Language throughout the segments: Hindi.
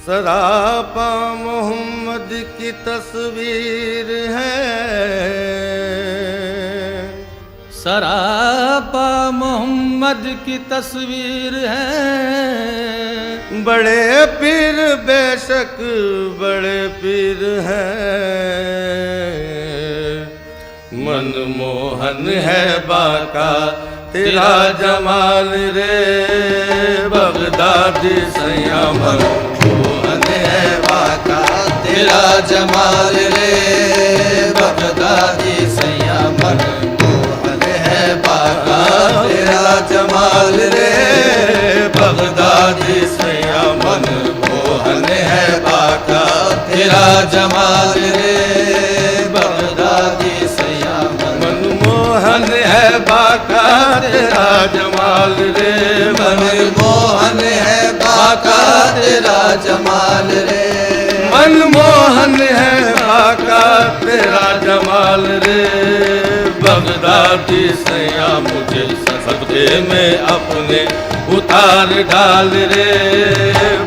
सरापा मोहम्मद की तस्वीर है, सरापा मोहम्मद की तस्वीर है। बड़े पीर बेशक बड़े पीर हैं, मनमोहन है बाका तेरा जमाल रे, बगदादी सैया मनमोहन है बाका तेरा जमाल रे, बगदादी सैया मनमोहन है बाका तेरा जमाल रे, बगदादी सैया मनमोहन है बाका तेरा जमाल रे, बगदादी सैया मनमोहन है बाका तेरा जमाल रे, मनमोहन है बाका तेरा जमाल रे, मनमोहन है बाका तेरा जमाल रे, बगदादी सैया मुझे सदके में अपने उतार डाल रे,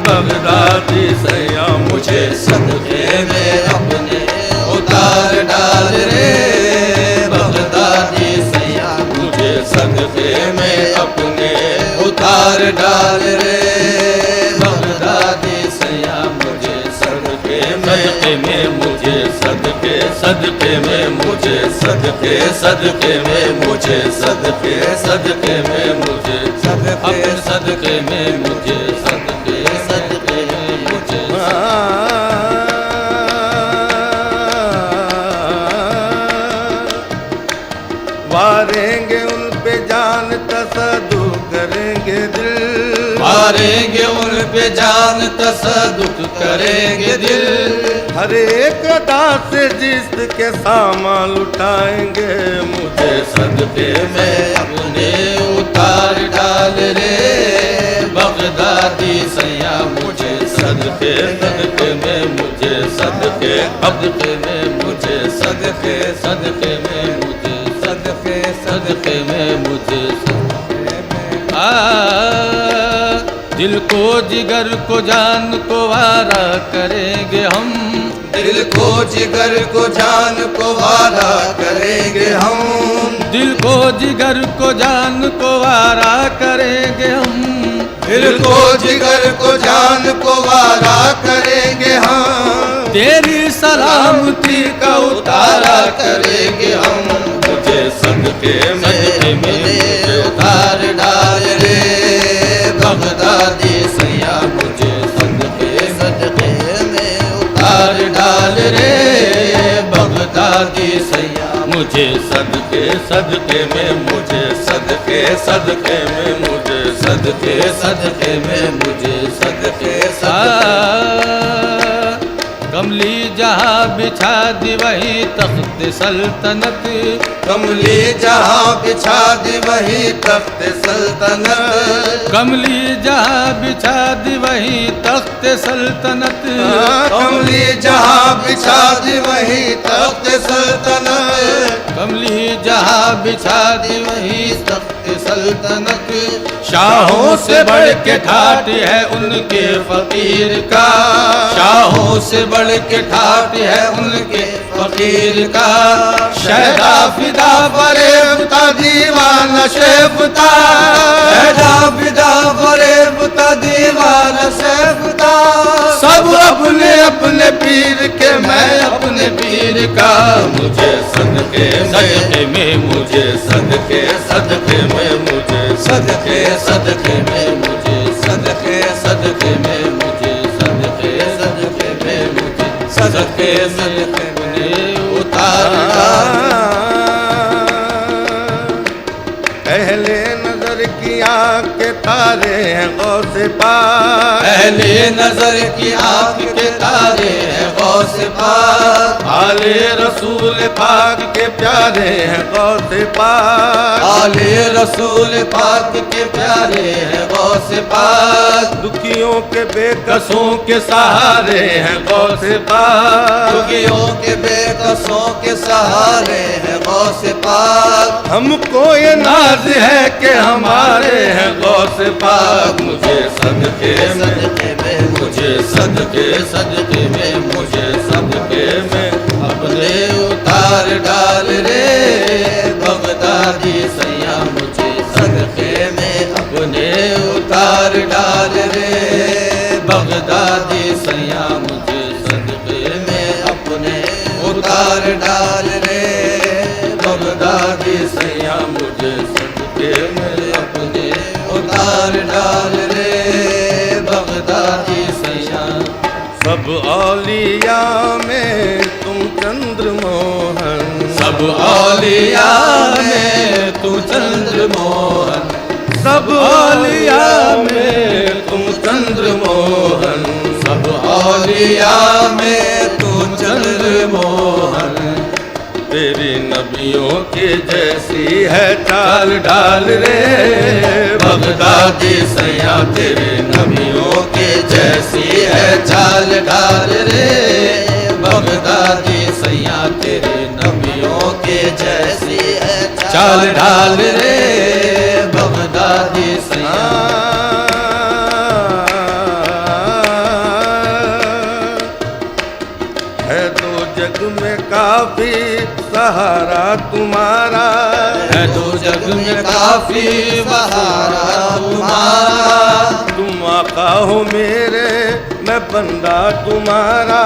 बगदादी सैया मुझे सदके में अपने उतार डाल रे, बगदादी सैया मुझे सदके में अपने उतार डाल रे, बगदादी सैया मुझे सदके में मुझे सदके सदके में मुझे सदके सदके में मुझे सदके सदके में मुझे अपने सदके में मुझे सदके सदके में मुझे वारेंगे उन पे जान तसदु करेंगे दिल, मारेंगे उन पे जान तसदुक करेंगे दिल, हर एक अदा से जिसके सामान लुटाएंगे मुझे सदके में मैं अपने उतार डाल रे, बगदादी सैया मुझे सदके सदके में मुझे सदके सदके में मुझे सदके सदके में मुझे सदके सदके में मुझे दिल को जिगर को जान को वारा करेंगे हम, दिल को जिगर को जान को वारा करेंगे हम, दिल को जिगर को जान को वारा करेंगे हम, दिल को जिगर को जान को वारा करेंगे हम, तेरी सलामती का उतारा करेंगे हम, मुझे सदके सदके में मुझे उतार डाल रे, बगदादी सैया मुझे सदके सदके में उतार डाल रे, बगदादी सैया मुझे सदके सदके में मुझे सदके सदके में मुझे सदके सदके में मुझे सदके कमली जहाँ बिछा दी वही तख्त सल्तनत, कमली जहाँ बिछा दी वही तख्त सल्तनत, कमली जहाँ बिछा दी वही तख्त सल्तनत, कमली जहाँ बिछा दी वही तख्त सल्तनत, कमली जहाँ बिछा दी वही तख्त सल्तनत, शाहों से बढ़ के ठाट है उनके फकीर का, शाहों से बढ़ के ठाट है उनके फकीर का, शहदा फिदा फरेबता दीवाना शेफता, शहदा फिदा फरेबता दीवाना शेफता, सब अपने अपने पीर के मैं अपने पीर का, मुझे सदके में मुझे सदके सदके में मुझे सदके सदके में मुझे सदके सदके में मुझे सदके सदके में मुझे सदके सदके में उतार पहले नजर की आँख के तारे हैं गौसे पाक, पहले नजर की आँख के तारे हैं गौसे पाक, आले रसूल पाक के प्यारे हैं गौसे पाक, आले रसूल पाक के प्यारे हैं गौसे पाक, दुखियों के बेकसों के सहारे हैं गौसे पाक, जोगियों के बेकसों के सहारे है गौसे पाक। हमको ये नाज है कि हमारे हैं गौसे पाक। मुझे सदके में, मुझे सदके सदके में, मुझे सदके में अपने उतार डाल रे बगदादी सैया। मुझे सदके में अपने उतार डाल रे बगदादी सैया। मुझे सदके में अपने उतार डाल रे बगदादी सैया। मुझे सदके में अपने उतार डाल रे बगदादी सैया। सब औलिया में तुम चंद्रमोहन, सब औलिया में तू चंद्रमोहन। सब औलिया में तुम चंद्रमोहन, सब औलिया में तू चंद्रमोहन। तेरी नबियों के जैसी है चाल ढाल रे बगदादी सैया। तेरे नबियों के जैसी है चाल ढाल रे बगदादी सैया। तेरे नबियों के जैसी है चाल ढाल रे बगदादी सैया। है तो जग में काफी सहारा तुम्हारा, है तो जग में काफी सहारा तुम्हारा। तुम आका हो मेरे मैं बंदा तुम्हारा,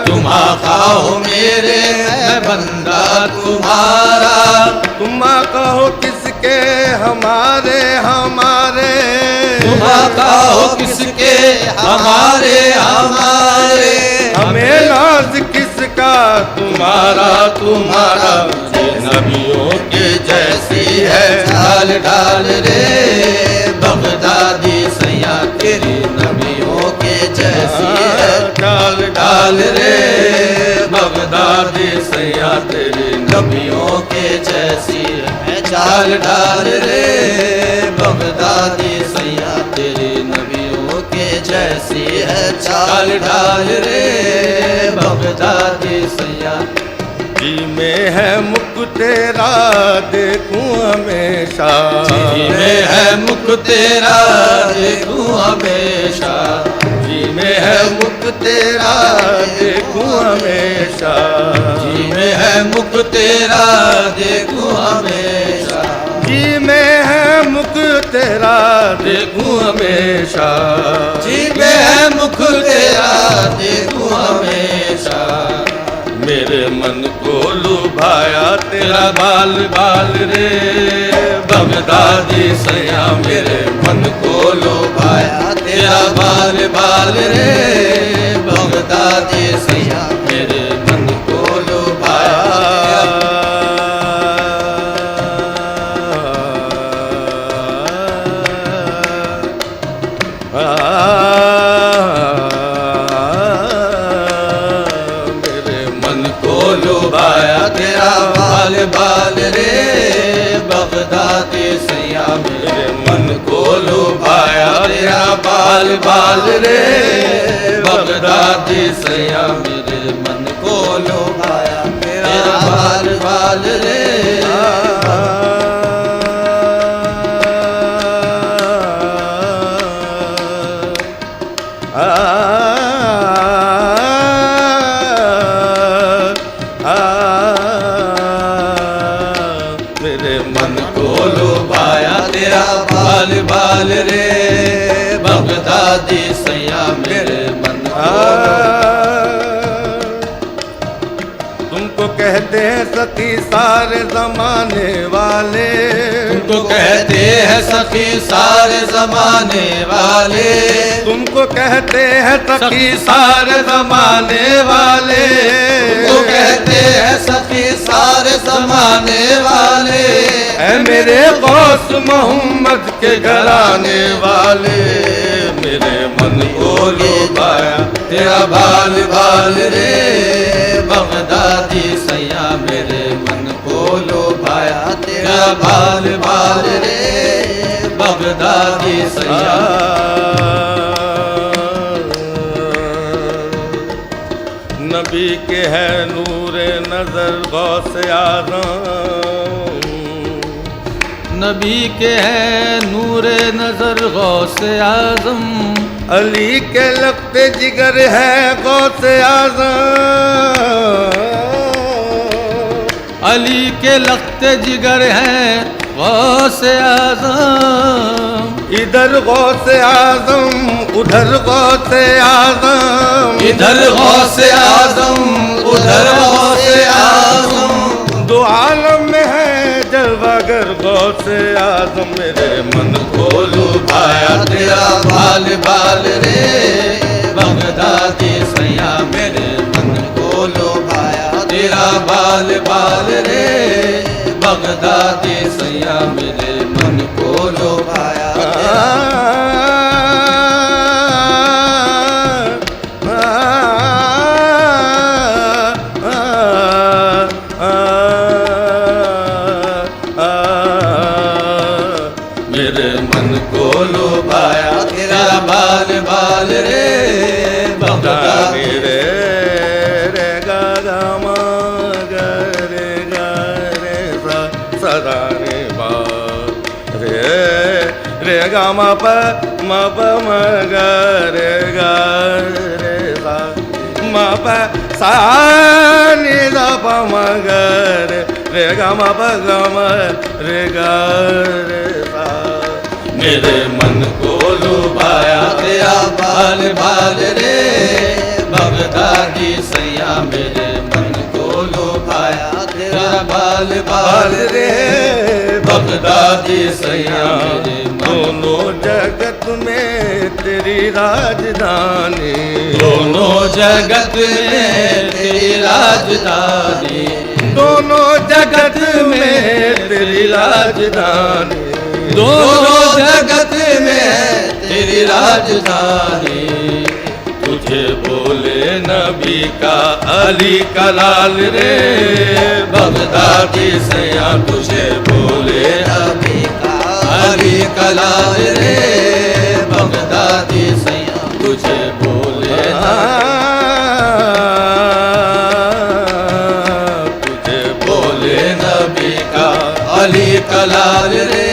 तुम आका हो मेरे मैं बंदा तुम्हारा। तुम आका हो किसके हमारे हमारे, तुम आका हो किसके हमारे हमारे। हमें नाज किसका तुम्हारा तुम्हारा। नबियों के जैसी है चाल ढाल रे बगदादी सैया। तेरी नबियों के जैसी है चाल ढाल रे बगदादी सैया। तेरी नबियों के जैसी है चाल ढाल रे बगदादी सैया। तेरी नबियों के जैसी है चाल ढाल रे बगदादी सैया। जी में है मुख तेरा देखूं हमेशा, जी में है मुख तेरा देखूं हमेशा। जी में है मुख तेरा देखूं हमेशा, जी में है मुख तेरा देखूं हमेशा। जी में है मुख तेरा देखूं हमेशा। जी में है मुख तेरा देखूं हमेशा। मेरे मन को लुभाया तेरा बाल बाल रे बगदादी सैया। मेरे मन को लुभाया तेरा बाल बाल रे बगदादी सैया। मेरे मन को लुभाया लुभाया तेरा बाल बाल रे बगदादी सैया। मेरे मन को लुभाया तेरा बाल बाल रे बगदादी सैया। मेरे मन को लुभाया तेरा बाल बाल रे। मेरे मन को लुभाया तेरा बाल बाल रे बगदादी सैया। मेरे मन तुमको कहते हैं सती सारे जमाने वाले, तुमको कहते हैं सखी सारे जमाने वाले। तुमको कहते हैं सखी सारे जमाने वाले, तुमको कहते हैं सखी सारे जमाने वाले। ऐ मेरे गौस मोहम्मद के घराने वाले। मेरे मन को लुभाया तेरा बाल बाल रे बगदादी सैया। मेरे मन को लुभाया तेरा बाल बाल रे बगदादी सैया। नबी के है नूरे नजर गौसे आज़म, नबी के है नूरे नजर गौसे आज़म, अली के लख्ते जिगर है गौसे आज़म, अली के लख्ते जिगर है गौसे आज़म, इधर गौसे आज़म उधर गौसे आज़म, इधर गौसे आज़म उधर गौसे आज़म, दो आलम में है जलवागर गौसे आज़म, मेरे मन को लुभाया तेरा बाल बाल रे बगदादी सैया, मेरे मन को लुभाया तेरा बाल बाल रे बगदादी सैया, मेरे मन को लुभाया मेरे मन को लुभाया तेरा बाल बाल रे बगदादी रे रे गा गा मा गा रे गा रे सा सदा रे बा रे रे गा मा प म गा रे गा रे सा मा प सा नि दा प म गा रे गा मा प गा म रे गा रे सा, मेरे मन को लुभाया तेरा बाल बाल रे बगदादी सैया, मेरे मन को लुभाया तेरा बाल बाल रे बगदादी सैया, मेरे दोनों जगत में तेरी राजधानी, दोनों जगत में तेरी राजधानी, दोनों जगत में तेरी राजधानी, दोनों जगत में तेरी राजधानी, तुझे बोले नबी का अली का लाल रे बगदादी सैया, तुझे बोले नबी का अली का लाल रे बगदादी सैया, तुझे बोले तुझे बोले नबी का अली का लाल रे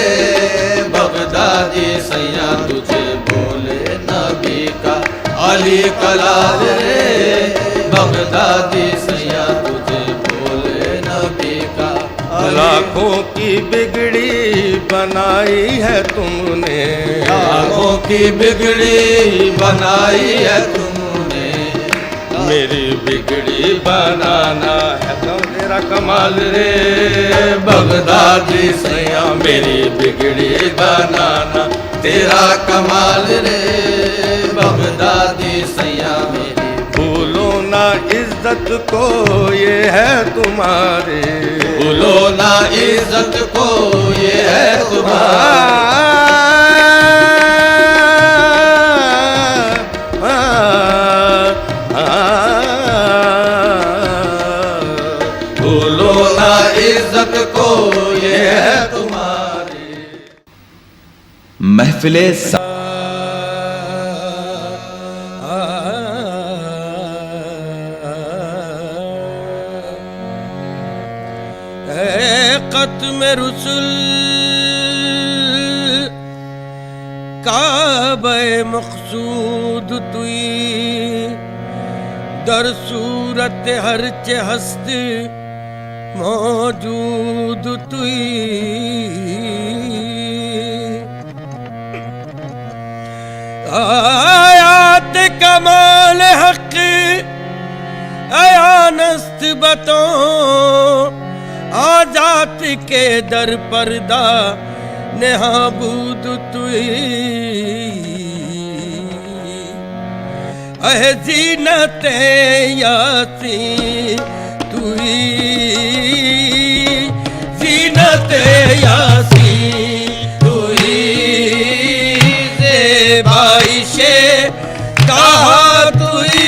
बगदादी सैया, तुझे बोले नबी का अली का लाल रे बगदादी सैया, तुझे बोले नबी का लाखों की बिगड़ी बनाई है तुमने, लाखों की बिगड़ी बनाई है तुमने, मेरी बिगड़ी बनाना है तो तेरा कमाल रे बगदादी सैया, मेरी बिगड़ी बनाना तेरा कमाल रे बगदादी सैया, मेरी भूलो ना इज्जत को ये है तुम्हारे, भूलो ना इज्जत को ये है तुम्हारी, भूलो ना इज्जत को ये है तुम्हारी। महफिले खत्म रुसुल काबे मक़सूद तुई, दर सूरत हर चे हस्त मौजूद तुई, आयात कमाल हक अयानस्त बतो, आजात के दर पर्दा नेहाबूद तुई, अह जीनत यासी तुई, जीनत यासी तुई, ज़ेबाइशे कहा तुई,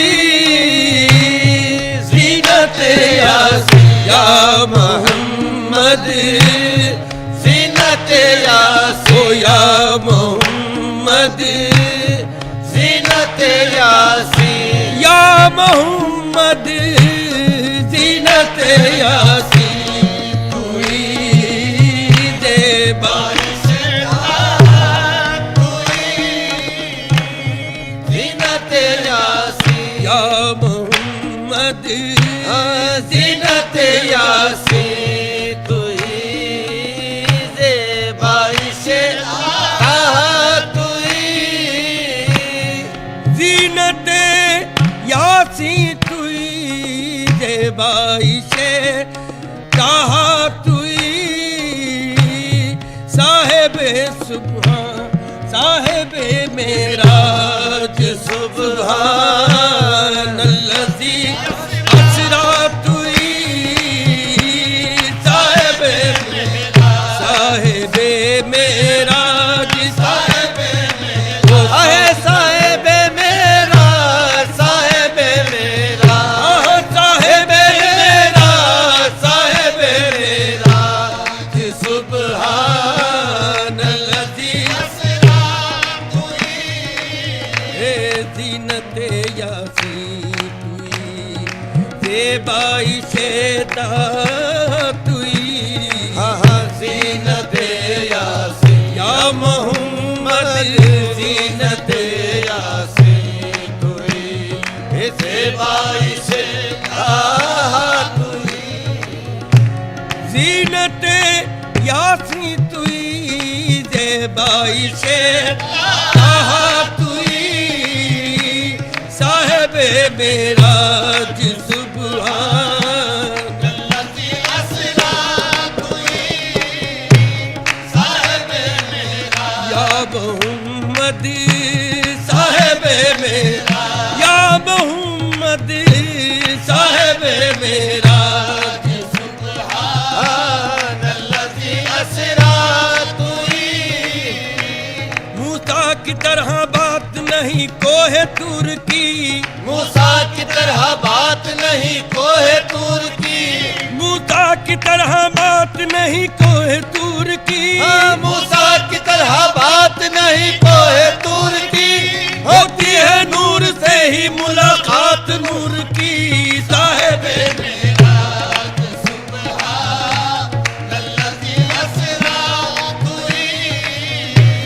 जीनत यासी या मोहम्मद, ज़ीनत यासी या मोहम्मद, ज़ीनत यासी या मोहम्मद। यासी तुई दे बारिश जीनत यासी या मोहम्मद जीनत यासी तुई ज़ेबाइश तुई जीनत यासी तुई ज़ेबाइशे कहा तुई साहिबे सुबहान साहिबे मेराज सुबहान अल्लज़ी असरा तुई साहिबे मेराज आहे साहिबे मेरा साहिबे मेरा साहिबे मेरा साहिबे मेरा सुबहान अल्लज़ी ए जीनत यासी तुई ज़ेबाइशे ता तुई जीनत यासी या मोहम्मद जीनत यासी तुई ज़ेबाइश तुई जीनत यासी तुई ज़ेबाइशे कहा तुई साहिबे मेराज सुबहान या मोहम्मद साहिबे मेरा या मोहम्मद साहिबे मेरा मूसा की तरह बात नहीं कोहे तूर की मूसा की तरह बात नहीं कोहे तूर की मूसा की तरह बात नहीं कोहे तूर की मूसा की तरह बात नहीं कोहे तूर की होती है नूर से ही मुलाकात नूर की साहिबे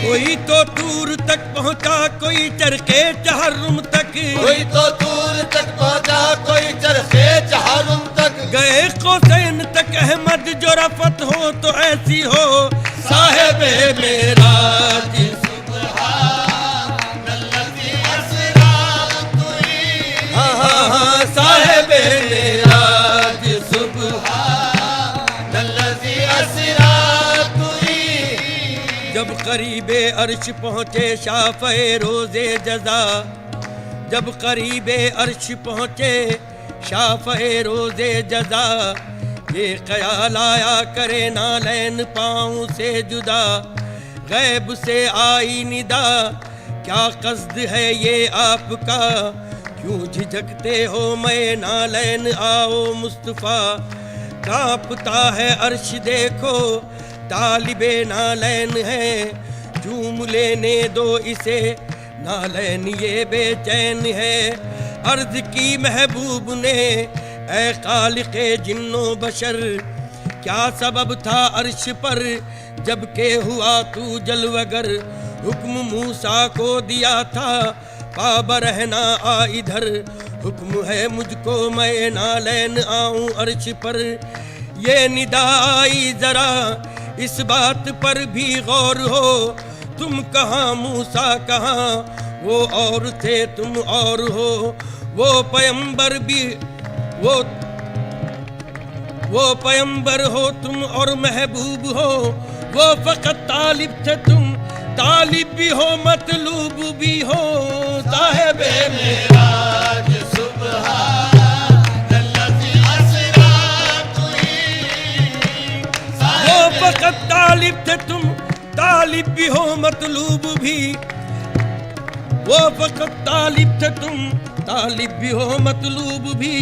कोई तो दूर तक पहुंचा कोई चरखे चहरुम तक कोई तो दूर तक पहुंचा कोई चरखे चहारुम तक गए हुसैन तक अहमद जो रफत हो तो ऐसी हो साहिबे मेरा साहिबे मेरा जब करीबे अर्श पहुँचे शाफ़े रोज़े जज़ा जब करीबे अर्श पहुँचे शाफ़े रोज़े जज़ा ये ख्याल आया करे नालैन पाँव से जुदा गैब से आई निदा क्या कस्द है ये आपका क्यों झिझकते हो मैं नालैन आओ मुस्तफ़ा कांपता है अर्श देखो तालिबे नालैन है झूम लेने दो इसे नालैन ये बेचैन है अर्ज की महबूब ने ऐ खालिक़े जिन्नो बशर क्या सबब था अर्श पर जब के हुआ तू जलवगर हुक्म मूसा को दिया था पाब रहना आ इधर हुक्म है मुझको मैं नालैन आऊं अर्श पर ये निदा आई जरा इस बात पर भी गौर हो तुम कहाँ मूसा कहाँ वो और थे तुम और हो वो पैगंबर भी वो पैगंबर हो तुम और महबूब हो वो फकत तालिब थे तुम तालिब भी हो मतलूब भी हो साहिबे मेरा वो फकत तालिब थे तुम तालिब भी हो मतलूब भी वो फकत तालिब थे तुम तालिब भी हो मतलूब भी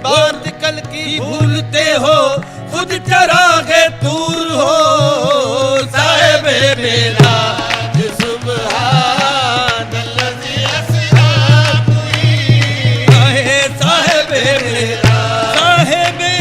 बात कल की भूलते हो खुद चरागे तूर हो साहिबे मेरा साहिबे मेरा साहिबे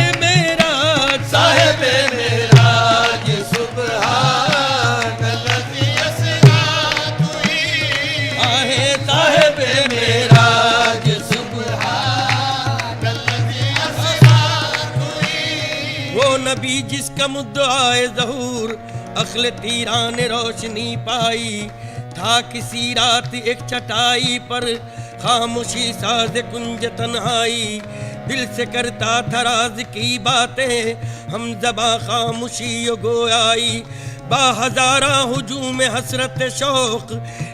नबी जिसका मुद्दाए ज़हूर अखल तीरा ने रोशनी पाई। था किसी रात एक चटाई पर खामोशी साज कुंज तन्हाई। दिल से करता था राज की बातें हम ज़बां खामोशी गोयाई। बाहज़ारा हुजूम हसरत शौक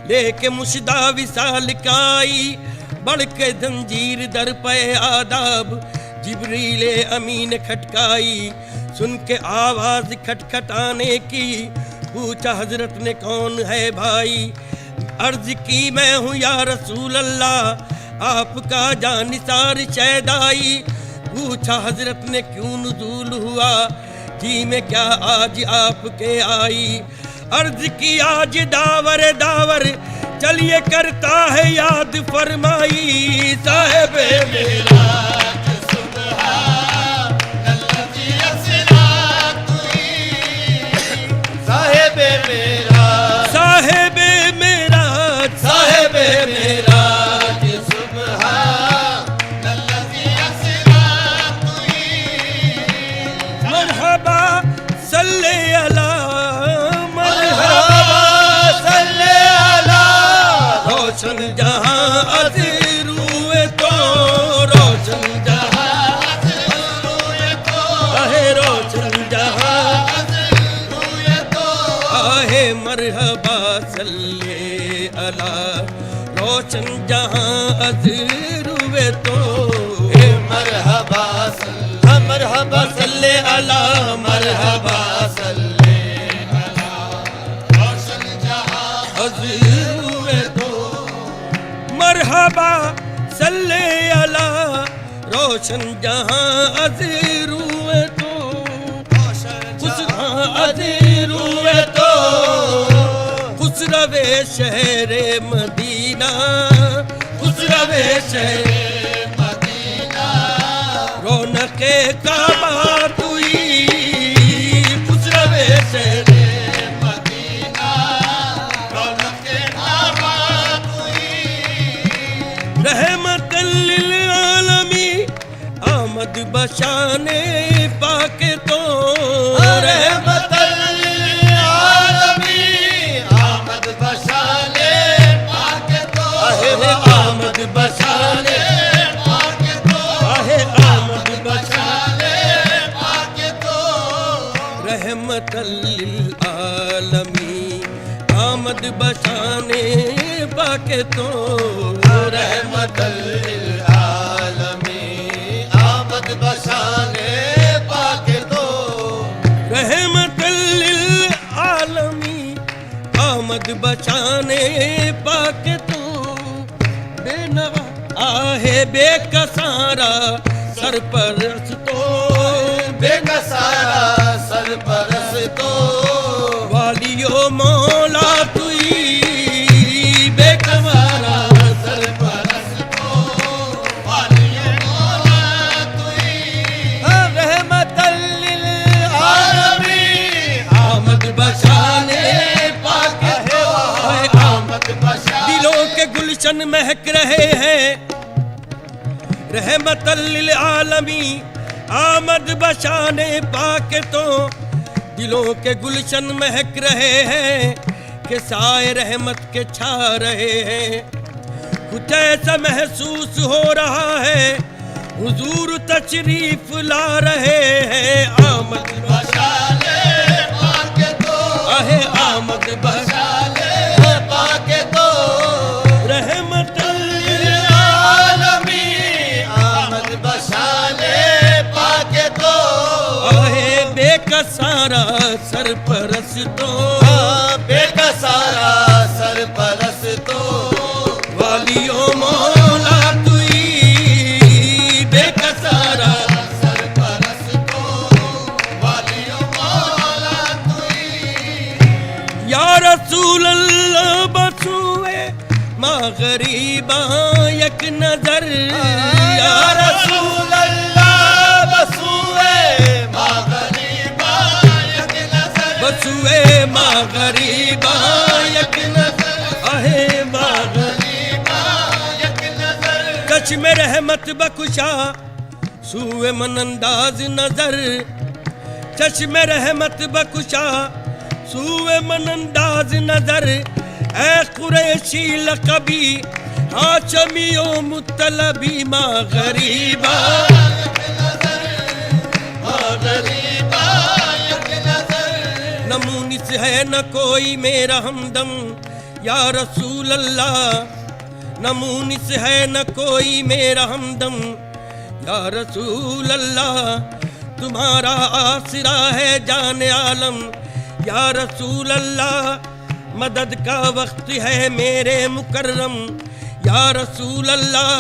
लेके मुश्दा विसाल काई। बढ़ के जंजीर दर पे आदाब जिब्रीले अमीन खटकाई। सुन के आवाज खटखटाने की पूछा हजरत ने कौन है भाई। अर्ज की मैं हूँ या रसूल अल्लाह आपका जानिसार शैदाई। पूछा हजरत ने क्यों नुज़ूल हुआ जी में क्या आज आपके आई। अर्ज की आज दावर दावर चलिए करता है याद फरमाई। साहिब मेरा मरहबा सल्ले अला रोशन जहां अज़रूए तो। मरहबा सल्ले अला मरहबा सल्ले अला रोशन जहां अज़रूए तो। मरहबा सल्ले अला रोशन जहां अज़रूए तो। अज़रूए तो खुसरवे शहरे मदीना। खुसरवे शहरे मदीना रौनके काबा तुई। खुसरवे शहरे मदीना रौनके काबा तुई। रहमतल लिल आलमी आमद बशाने पाके तो। रहमतल लिल आलमी आमद बशाने पाके तो। आमद बशाने पाके तो। आमद बशाने पाके तो। रहमतल लिल आलमी आमद बशाने पाके तो। रहमतल लिल आलमी आमद बशाने पाके तो। रहमतल लिल आलमी आमद बचाने पाके तो। बेनवा आहे बेकसारा सरपरस तो। बेकसारा सरपरस तो। वालियो मौला तुई बेकसारा सरपरस तो। वालियो मौला तुई। रहमतल लिल आलमी आमद बशाने पाके तो। आमद बशाने दिलों के गुलशन महक रहे हैं। रहमतल लिल आलमी आमद बशाने पाके तो। दिलों के गुलशन महक रहे हैं कि साए रहमत के छा रहे हैं। कुछ ऐसा महसूस हो रहा है हुजूर तशरीफ ला रहे हैं। आमद बशाने पाके तो। आमद बशाने पाके तो। रहमतल लिल आलमी आमद बशाने पाके तो। बेकसारा सरपरस तो। बेकसारा सरपरस तो। वालियो मौला तुई बेकसारा सरपरस तो। वालियो मौला तुई। या रसूल अल्लाह बसुए माँ गरीबा एक नजर। या रसूल अल्लाह बसुए माँ गरीबा एक नजर। बसुए माँ गरीबा एक नजर। आहे माँ गरीबा एक नजर। कश में रहमत बख्शा सूए मन अंदाज नजर। चश्मे रहमत बकुशा सूए मन अंदाज नजर ऐ कुरैशी लकबी हाशमियो मुत्तलबी माँ गरीबा न मुनिस है न कोई मेरा हमदम या रसूल अल्लाह, न मुनिस है न कोई मेरा हमदम या रसूल अल्लाह, तुम्हारा आसरा है जान आलम या रसूल अल्लाह, मदद का वक्त है मेरे मुकर्रम या रसूल अल्लाह,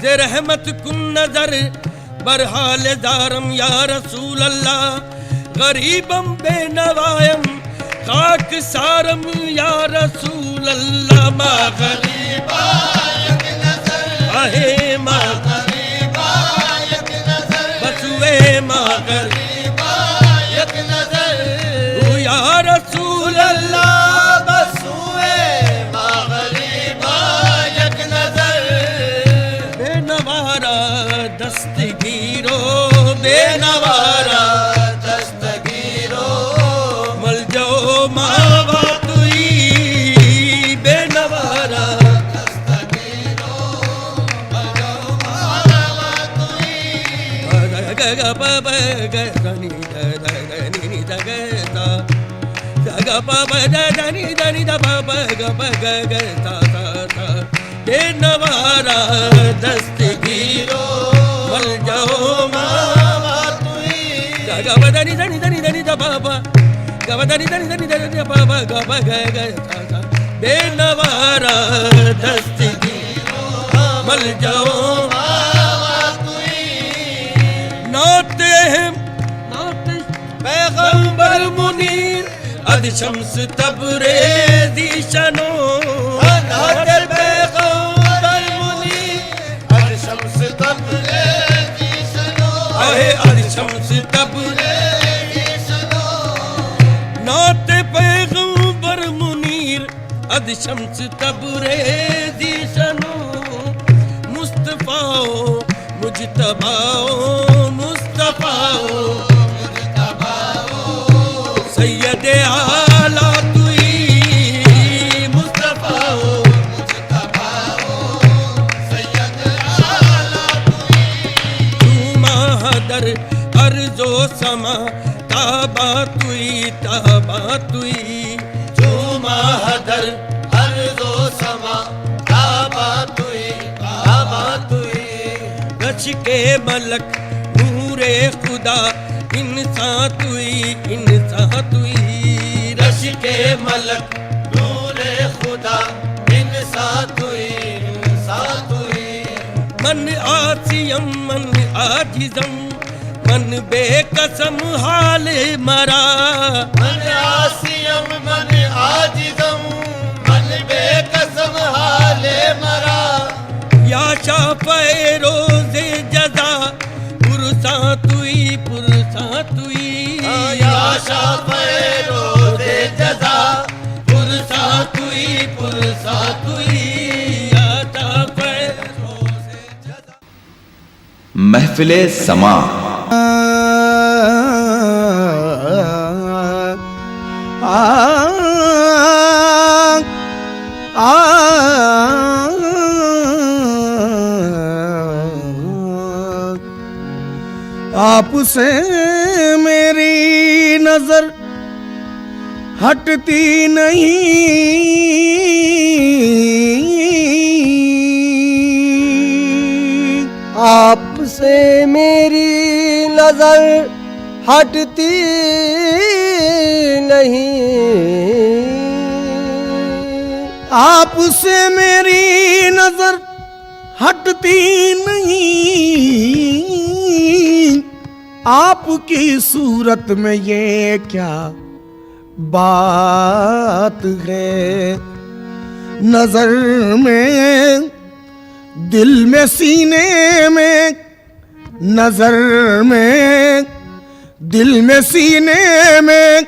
ज़े रहमत कुन नजर बरहाल दारम या रसूल अल्लाह, गरीबम बेनवायम खाक सारम या रसूल अल्लाह, मा गरीबा यक नजर आहे मा गरीबा यक नजर बसुए मा गरीबा यक नजर या रसूल अल्लाह, बसुए मा गरीबा यक नजर, बेनवारा दस्तगीरो बेनवारा दस्तगीरो मल जाओ मावा तुई बेनवारा दस्तगीरो मल जाओ मावा तुई ग ग प प ग ध नि नी ध ग ता ग प प ध नि ध प प ग प ग ग ता ता ता बेनवारा दस्तगीरो मल जाओ मावा तुई ग प ध नि ध प प ग प ध नि ध प प ग प ग ग ता ता बेनवारा दस्तगीरो मल जाओ मावा तुई, नाते हैं नाते पैगंबर मुनीर अद शम्स तबरेज़ी शनो, नाते पैगंबर मुनीर अद शम्स तबरेज़ी शनो, आहे अद शम्स तबरेज़ी शनो, नाते पैगंबर मुनीर अद शम्स तबरेज़ी शनो, मुस्तफाओ मुजतबाओ मुस्तफाओ सैयदे आला तुई मुस्तफाओ मुजतबाओ सैयदे आला तुई, तू महदर अर्जो समा ताबा तुई तू महदर अर्जो समा ताबा तुई रश के मलक नूरे खुदा इंसान तुई रश के मलक नूरे खुदा इंसान तुई, मन आसियम मन आजिज़म मन बेकसम हाल मरा, मन आसियम मन आजिज़म मन बेकसम हाल मरा, या शाफ़े रोज़े जज़ा पुरसा तुई या शाफ़े रोज़े जज़ा पुरसा तुई या शाफ़े रोज़े जज़ा। महफिले समा आपसे मेरी नजर हटती नहीं, आपसे मेरी नजर हटती नहीं, आपसे मेरी नजर हटती नहीं, आपकी सूरत में ये क्या बात है, नजर में दिल में सीने में, नजर में दिल में सीने में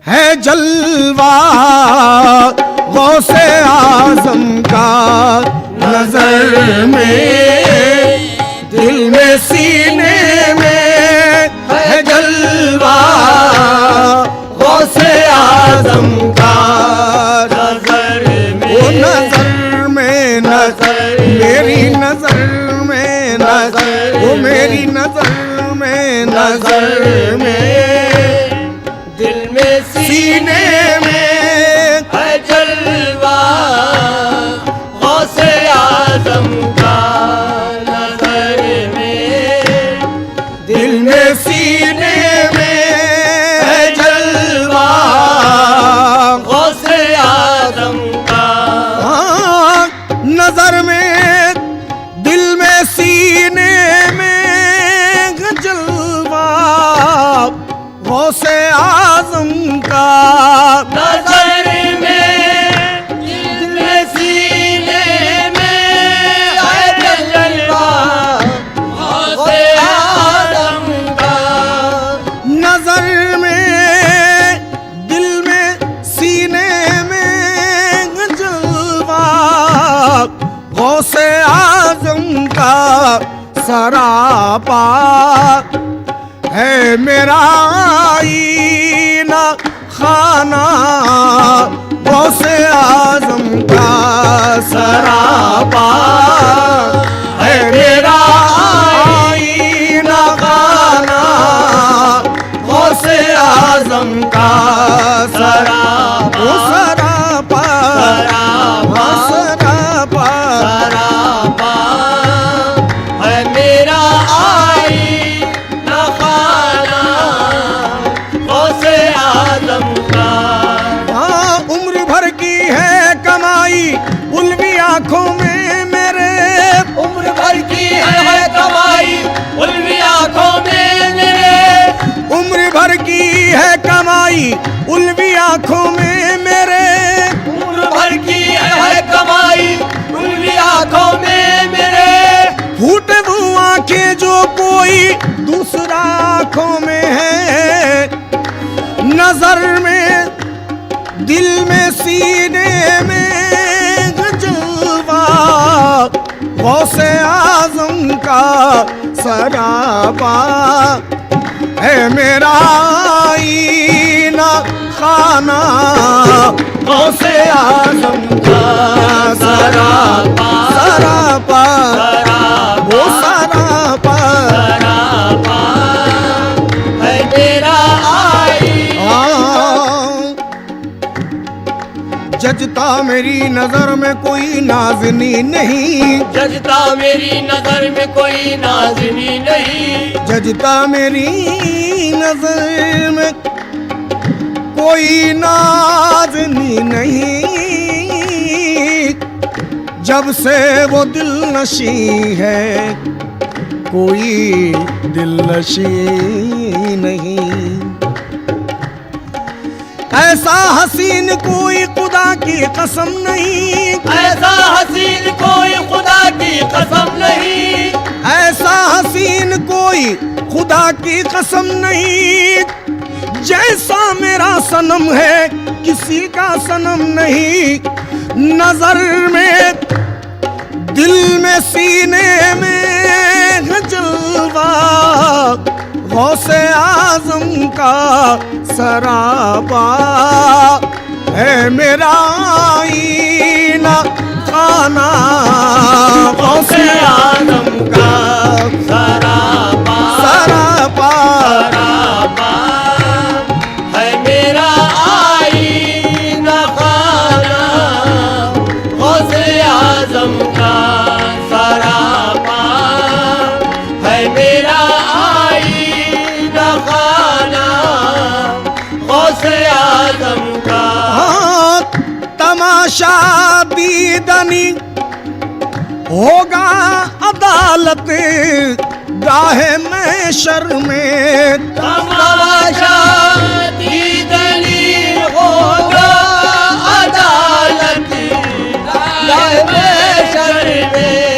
है जलवा गौसे आज़म का, नजर में दिल में सीने में है जलवा नजर में, दिल में सीने में है जलवा गौसे आज़म का। नजर में, दिल में सीने में है जलवा गौसे आज़म का। हाँ, नजर में, दिल में, सीने में जलवा गौसे आज़म का। नजर में, दिल में, सीने में है जलवा गौसे आज़म का। नजर में, दिल में, सीने में जलवा गौसे आज़म का। सरापा है मेरा आईना खाना गौसे आज़म का। सरापा है मेरा आईना खाना गौसे आज़म का। सरापा, सरापा, सरापा, सरापा है मेरा आईना खाना गौसे आज़म का। हाँ, उम्र भर की है कमाई उल्वी आंखों में मेरे। उम्र भर की है कमाई उल्वी आंखों में मेरे। उम्र भर की है कमाई उल्वी आंखों में मेरे। उम्र भर की है कमाई उल्वी आंखों में मेरे। फूटे वो आंखें जो कोई दूसरा आंखों में है। नजर में, दिल में, सीने में जलवा गौसे आज़म का। सरापा है मेरा आईना खाना गौसे आज़म का। सरापा, सरापा, वो सरापा है मेरा जजता मेरी नजर में कोई नाज़नी नहीं। जजता मेरी नजर में कोई नाज़नी नहीं। जजता मेरी नजर में कोई नाज़नी नहीं। जब से वो दिल नशी है कोई दिल नशी नहीं। ऐसा हसीन कोई खुदा की कसम नहीं। ऐसा हसीन कोई खुदा की कसम नहीं। ऐसा हसीन कोई खुदा की कसम नहीं। जैसा मेरा सनम है किसी का सनम नहीं। नजर में, दिल में, सीने में जलवा गौसे आज़म का। सरापा है मेरा आईना खाना गौसे आज़म का। सरापा, सरापा, सरापा है मेरा आईना खाना गौसे आज़म का। सरापा है मेरा आईना खाना गौसे आज़म का। हाँ, तमाशा दीदनी होगा अदालत गाहे महशर में। तमाशा दीदनी होगा अदालत गाहे महशर में।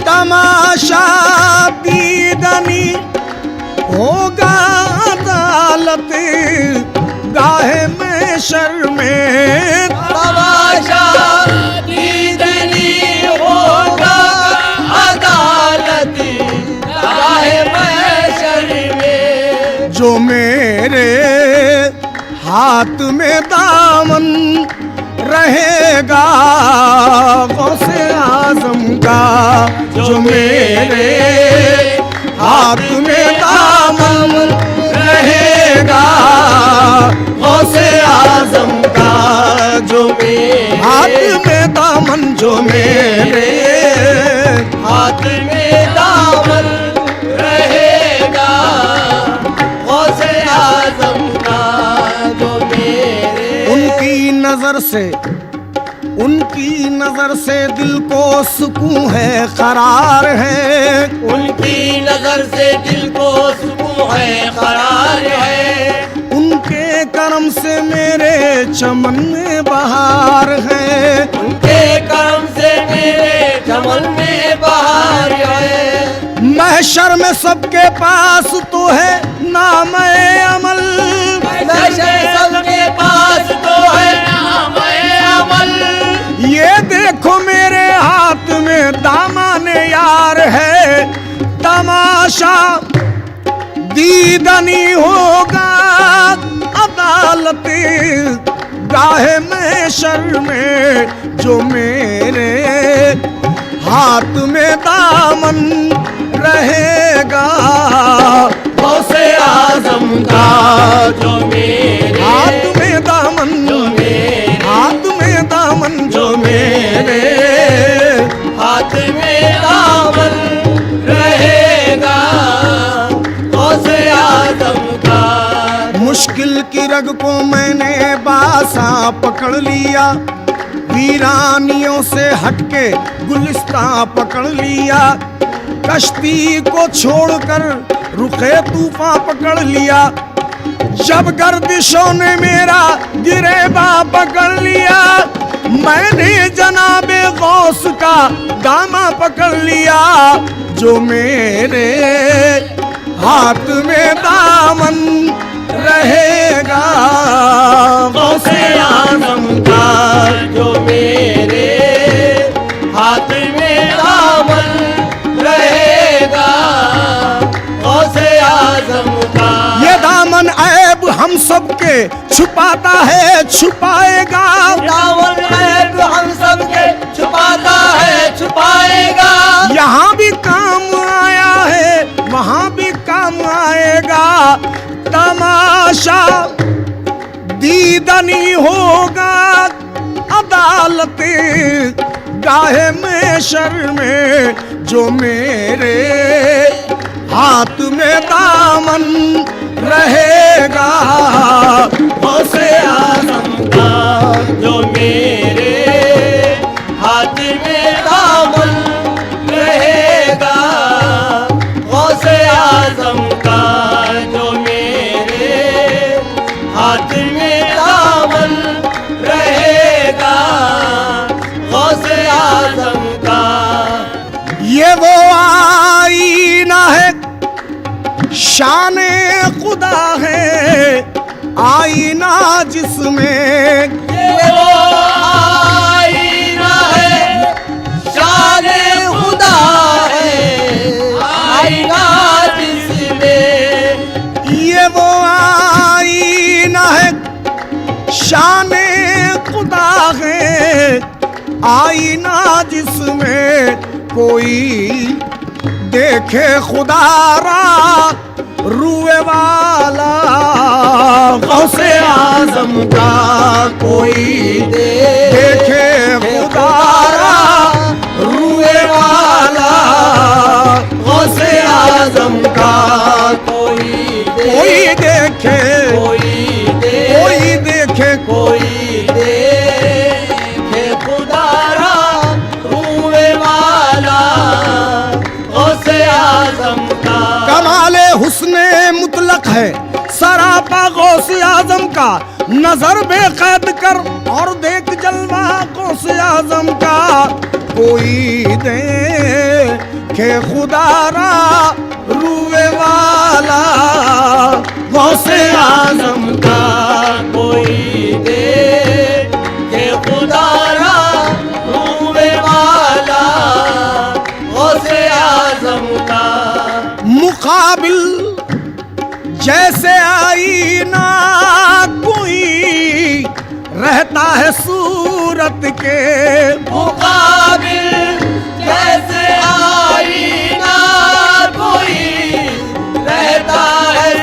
तमाशा दीदनी होगा अदालत गाहे महशर में। तमाशा दीदनी होगा अदालत गाहे महशर में। जो मेरे हाथ में दामन रहेगा गौसे आज़म का। जो मेरे हाथ में दामन दामन रहेगा गौसे आजम का जो मेरे हाथ में दामन जो मेरे हाथ में दामन रहेगा गौसे आजम का जो मेरे उनकी नजर से दिल को सुकून है करार है उनकी नजर से दिल को सुकून है करार है उनके करम से मेरे चमन में बहार है उनके करम से मेरे चमन में बहार है महशर में सबके पास तो है नाम अमल सबके पास तो है नाम अमल ये देखो मेरे हाथ में दामन यार है तमाशा दीदनी होगा अदालत गाहे महशर में जो मेरे हाथ में दामन रहेगा गौसे आजम का जो मेरे हाथ में दामन जो मेरे हाथ में दामन जो मेरे हाथ में दामन रहेगा गौसे आजम का मुश्किल की रग को मैंने बासा पकड़ लिया वीरानियों से हटके गुलिस्तां पकड़ लिया कश्ती को छोड़कर रुखे तूफान पकड़ लिया जब गर्दिशों ने मेरा गिरेबा पकड़ लिया मैंने जनाबे गौस का दामा पकड़ लिया जो मेरे हाथ में दामन रहेगा गौसे आजम का जो मेरे हाथ में दामन रहेगा गौसे आजम का ये दामन ऐब हम सबके छुपाता है छुपाएगा दामन ऐब हम सबके छुपाता है छुपाएगा यहाँ भी काम आया है वहाँ भी काम आएगा तमाशा दीदनी होगा अदालत गाहे महशर में जो मेरे हाथ में दामन रहेगा गौसे आजम का जो मेरे हाथ में दामन रहेगा गौसे आजम का जो मेरे हाथ में दामन रहेगा गौसे आजम का ये वो आईना है शाने खुदा है आईना जिसमें वो आईना है शाने खुदा है आईना जिसमें ये वो आईना है शाने खुदा है आईना जिसमें कोई देखे खुदारा रूए वाला गौसे आजम का कोई देखे खुदारा रूए वाला गौसे आजम का कोई देखे कोई देखे खुदारा रूए वाला गौसे आजम का कमाले हुस्ने मुतलक है सरापा गौसे आजम का नजर बेकैद कर और देख जलवा गौसे आजम का कोई देखे खुदारा रूए वाला गौसे आजम का कोई देखे खुदारा रूए वाला गौसे आजम का मुकाबिल जैसे आईना कोई रहता है सूरत के मुकाबिल जैसे आईना कोई रहता है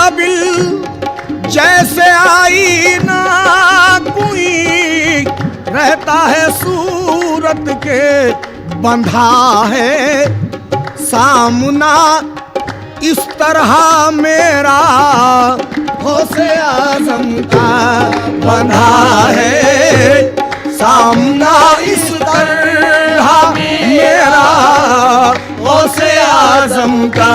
मुकाबिल जैसे आईना कोई रहता है सूरत के बंधा है सामना इस तरह मेरा गौसे आज़म का बंधा है सामना इस तरह मेरा गौसे आज़म का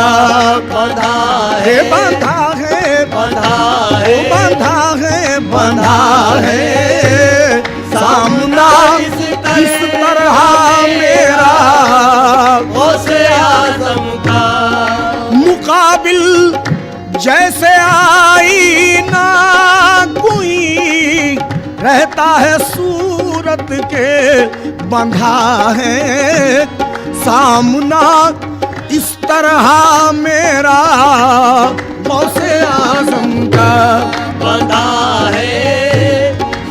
बंधा है बंधा है बंधा है बंधा है बंधा है सामना इस तरह मेरा गौसे आज़म का मुकाबिल जैसे आईना कोई रहता है सूरत के बंधा है सामना इस तरह मेरा गौसे आज़म का बंधा है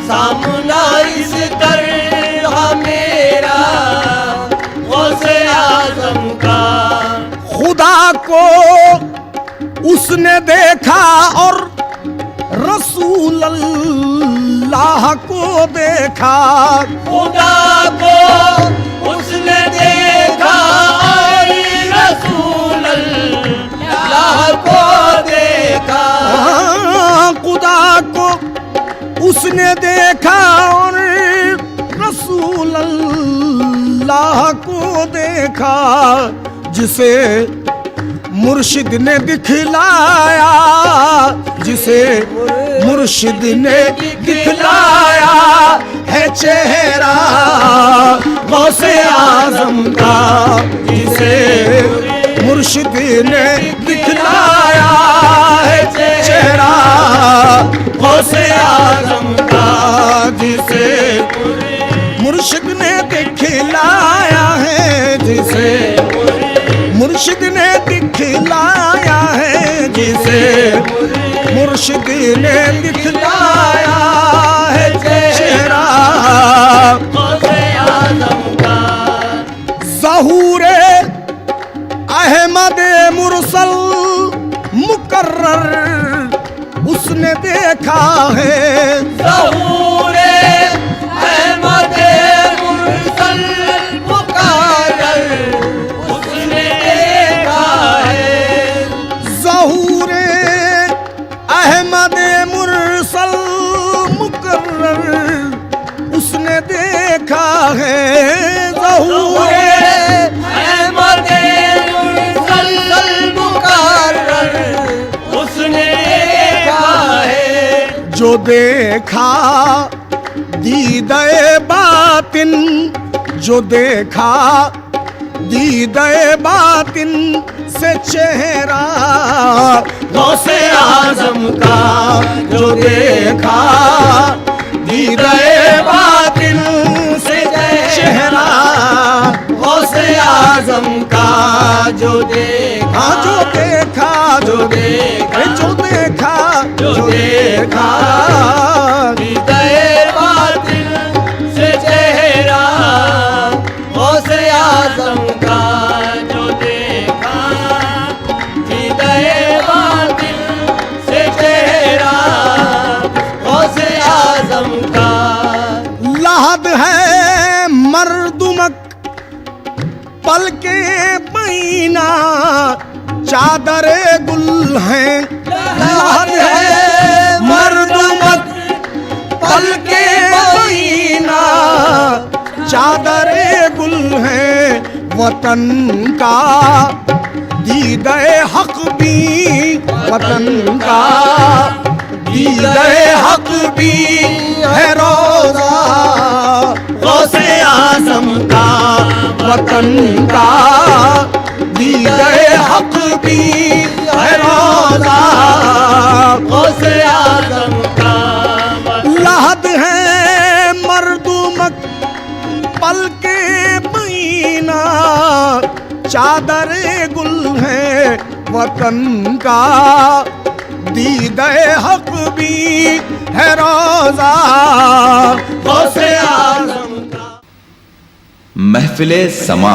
सामना इस तरह मेरा गौसे आज़म का। खुदा को उसने देखा और रसूल अल्लाह को देखा खुदा को उसने देखा और रसूल अल्लाह को देखा। खुदा को उसने देखा और रसूल अल्लाह को देखा जिसे मुर्शिद ने दिखलाया जिसे मुर्शिद ने दिखलाया है चेहरा गौसे आज़म का जिसे मुर्शिद ने दिखलाया है चेहरा गौसे आज़म का जिसे मुर्शिद ने दिखलाया है जिसे मुर्शिद ने दिखलाया है जिसे मुर्शिद ने दिखलाया है चेहरा गौसे आज़म का। ज़हूरे अहमद मुरसल मुकर्रर उसने देखा है ज़हूरे अहमद मुरसल मुकर्रर उसने देखा है। ज़हूरे अहमद मुरसल मुकर्रर उसने देखा है ज़हूरे अहमद मुरसल मुकर्रर उसने देखा है। जो देखा दीदे बातिन जो देखा दीदे बातिन से चेहरा गौसे आज़म का जो देखा दीदे बातिन से चेहरा गौसे आज़म का जो देखा जो देखा जो देखा जो देखा जो देखा दीदाए बातिल से चेहरा गौसे आज़म का जो देखा दीदाए बातिल से चेहरा गौसे आज़म का। लहद है मर्दुमक पलके पैना चादरे गुल हैं लहद है मर्दुमक पलके पैना चादरे गुल हैं वतन का दीदे हक भी वतन का दीदे हक भी है रोज़ा गौसे आज़म का वतन का दीदे हक भी है रोज़ा गौसे आज़म का। लहद है मर्दुमक पलके पैना चादरे गुल है वतन का दीदे हक भी है रोज़ा गौसे आज़म का। महफिले समा